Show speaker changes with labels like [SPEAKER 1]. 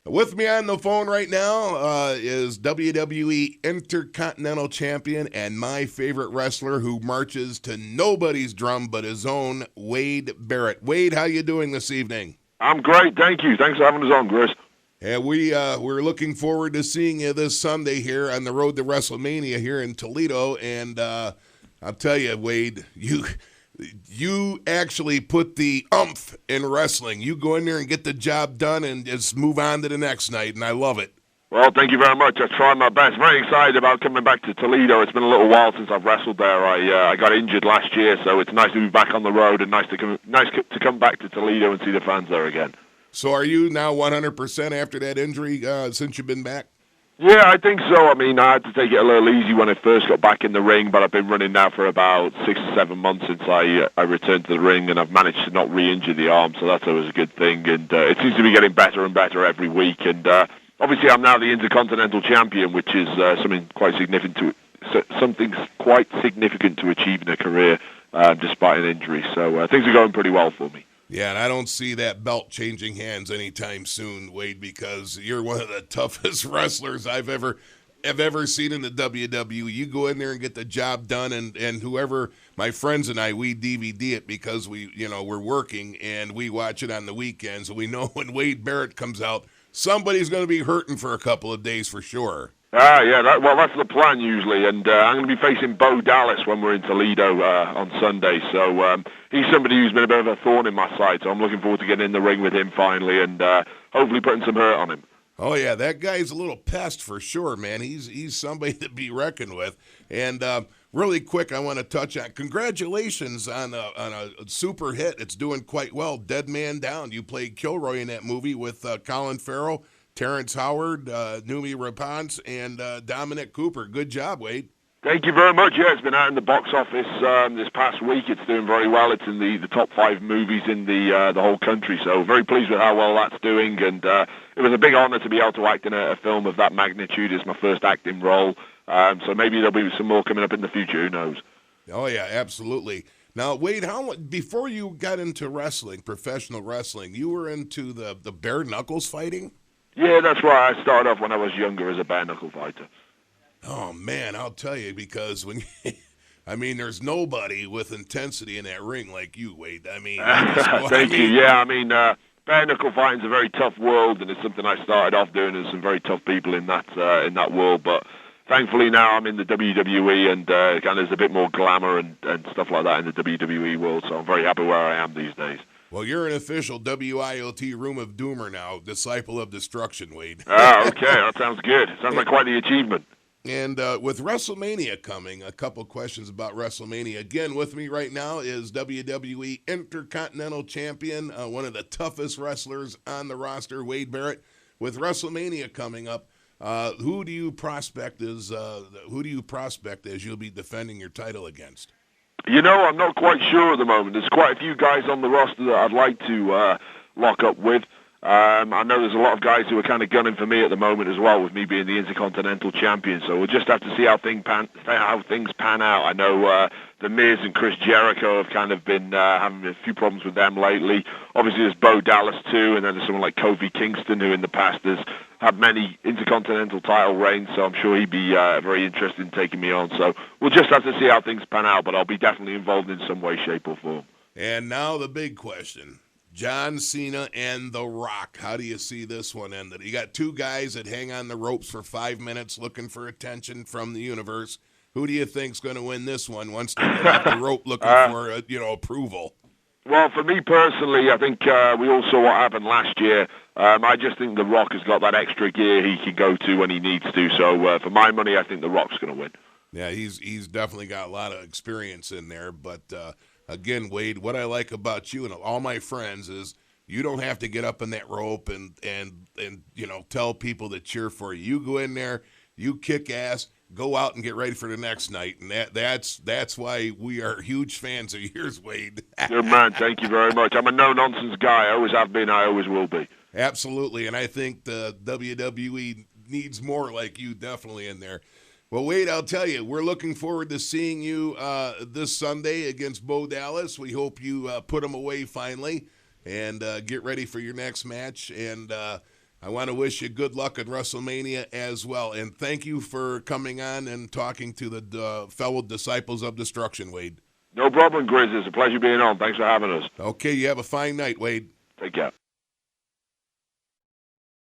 [SPEAKER 1] With me on the phone right now is WWE Intercontinental Champion and my favorite wrestler who marches to nobody's drum but his own, Wade Barrett. Wade, how you doing this evening?
[SPEAKER 2] I'm great, thank you. Thanks for having us on, Chris.
[SPEAKER 1] And we're looking forward to seeing you this Sunday here on the road to WrestleMania here in Toledo. And I'll tell you, Wade, you actually put the oomph in wrestling. You go in there and get the job done and just move on to the next night, and I love it.
[SPEAKER 2] Well, thank you very much. I tried my best. Very excited about coming back to Toledo. It's been a little while since I've wrestled there. I got injured last year, so it's nice to be back on the road and nice to come back to Toledo and see the fans there again.
[SPEAKER 1] So are you now 100% after that injury since you've been back?
[SPEAKER 2] Yeah, I think so. I mean, I had to take it a little easy when I first got back in the ring, but I've been running now for about 6 or 7 months since I returned to the ring, and I've managed to not re-injure the arm, so that's always a good thing. And it seems to be getting better and better every week. And obviously, I'm now the Intercontinental Champion, which is something quite significant to achieve in a career despite an injury. So things are going pretty well for me.
[SPEAKER 1] Yeah, and I don't see that belt changing hands anytime soon, Wade, because you're one of the toughest wrestlers I've ever seen in the WWE. You go in there and get the job done, and whoever, my friends and I, we DVD it because we're working and we watch it on the weekends. So we know when Wade Barrett comes out, somebody's going to be hurting for a couple of days for sure.
[SPEAKER 2] Yeah, that's the plan usually, and I'm going to be facing Bo Dallas when we're in Toledo on Sunday, so he's somebody who's been a bit of a thorn in my side, so I'm looking forward to getting in the ring with him finally and hopefully putting some hurt on him.
[SPEAKER 1] Oh, yeah, that guy's a little pest for sure, man. He's somebody to be reckoned with. And really quick, I want to touch on congratulations on a super hit. It's doing quite well, Dead Man Down. You played Kilroy in that movie with Colin Farrell, Terrence Howard, Numi Raponte, and Dominic Cooper. Good job, Wade.
[SPEAKER 2] Thank you very much. Yeah, it's been out in the box office this past week. It's doing very well. It's in the top 5 movies in the whole country. So very pleased with how well that's doing. And it was a big honor to be able to act in a film of that magnitude. It's my first acting role. So maybe there'll be some more coming up in the future. Who knows?
[SPEAKER 1] Oh, yeah, absolutely. Now, Wade, before you got into wrestling, professional wrestling, you were into the bare knuckles fighting?
[SPEAKER 2] Yeah, that's right. I started off when I was younger as a bare knuckle fighter.
[SPEAKER 1] Oh, man, I'll tell you, because there's nobody with intensity in that ring like you, Wade.
[SPEAKER 2] Thank you. Yeah, bare knuckle fighting's a very tough world, and it's something I started off doing. There's some very tough people in that world, but thankfully now I'm in the WWE, and there's a bit more glamour and stuff like that in the WWE world, so I'm very happy where I am these days.
[SPEAKER 1] Well, you're an official WIOT Room of Doomer now, Disciple of Destruction, Wade.
[SPEAKER 2] Okay, that sounds good. Sounds like quite the achievement.
[SPEAKER 1] And with WrestleMania coming, a couple questions about WrestleMania. Again, with me right now is WWE Intercontinental Champion, one of the toughest wrestlers on the roster, Wade Barrett. With WrestleMania coming up, who do you prospect as you'll be defending your title against?
[SPEAKER 2] I'm not quite sure at the moment. There's quite a few guys on the roster that I'd like to lock up with. I know there's a lot of guys who are kind of gunning for me at the moment as well, with me being the Intercontinental Champion. So we'll just have to see how things pan out. I know The Miz and Chris Jericho have kind of been having a few problems with them lately. Obviously, there's Bo Dallas too, and then there's someone like Kofi Kingston, who in the past has had many Intercontinental title reigns. So I'm sure he'd be very interested in taking me on. So we'll just have to see how things pan out, but I'll be definitely involved in some way, shape, or form.
[SPEAKER 1] And now the big question. John Cena and The Rock. How do you see this one ended? You got two guys that hang on the ropes for 5 minutes looking for attention from the universe. Who do you think's going to win this one once they get off the rope looking for approval?
[SPEAKER 2] Well, for me personally, I think we all saw what happened last year. I just think The Rock has got that extra gear he can go to when he needs to. So for my money, I think The Rock's going to win.
[SPEAKER 1] Yeah, he's definitely got a lot of experience in there, but again, Wade, what I like about you and all my friends is you don't have to get up in that rope and tell people to cheer for you. You go in there, you kick ass, go out and get ready for the next night, and that's why we are huge fans of yours, Wade.
[SPEAKER 2] Good man, thank you very much. I'm a no-nonsense guy. I always have been. I always will be.
[SPEAKER 1] Absolutely, and I think the WWE needs more like you definitely in there. Well, Wade, I'll tell you, we're looking forward to seeing you this Sunday against Bo Dallas. We hope you put him away finally and get ready for your next match. And I want to wish you good luck at WrestleMania as well. And thank you for coming on and talking to the fellow Disciples of Destruction, Wade.
[SPEAKER 2] No problem, Grizz. It's a pleasure being on. Thanks for having us.
[SPEAKER 1] Okay, you have a fine night, Wade.
[SPEAKER 2] Take care.